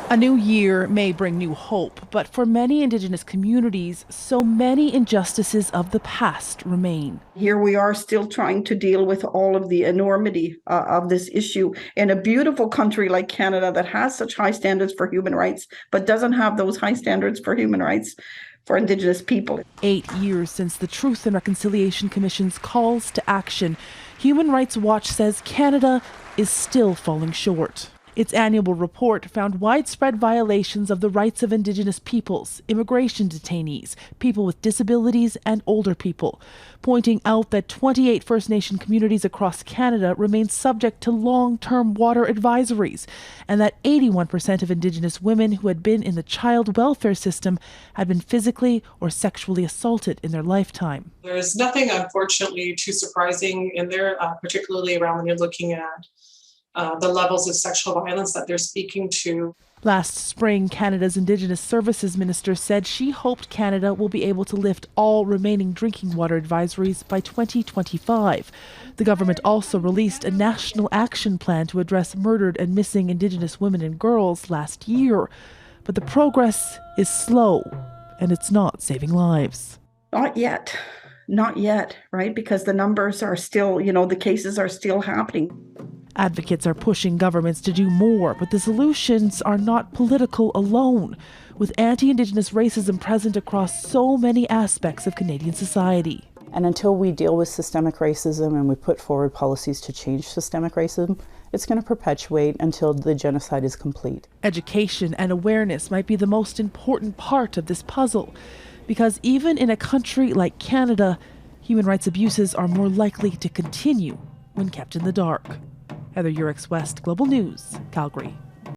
A new year may bring new hope, but for many Indigenous communities, so many injustices of the past remain. Here we are still trying to deal with all of the enormity of this issue in a beautiful country like Canada that has such high standards for human rights, but doesn't have those high standards for human rights for Indigenous people. 8 years since the Truth and Reconciliation Commission's calls to action, Human Rights Watch says Canada is still falling short. Its annual report found widespread violations of the rights of Indigenous peoples, immigration detainees, people with disabilities, and older people, pointing out that 28 First Nation communities across Canada remain subject to long-term water advisories, and that 81% of Indigenous women who had been in the child welfare system had been physically or sexually assaulted in their lifetime. There's nothing, unfortunately, too surprising in there, particularly around when you're looking at the levels of sexual violence that they're speaking to. Last spring, Canada's Indigenous Services Minister said she hoped Canada will be able to lift all remaining drinking water advisories by 2025. The government also released a national action plan to address murdered and missing Indigenous women and girls last year. But the progress is slow, and it's not saving lives. Not yet, right? Because the numbers are still, the cases are still happening. Advocates are pushing governments to do more, but the solutions are not political alone, with anti-Indigenous racism present across so many aspects of Canadian society. And until we deal with systemic racism and we put forward policies to change systemic racism, it's going to perpetuate until the genocide is complete. Education and awareness might be the most important part of this puzzle, because even in a country like Canada, human rights abuses are more likely to continue when kept in the dark. Heather Yourex-West, Global News, Calgary.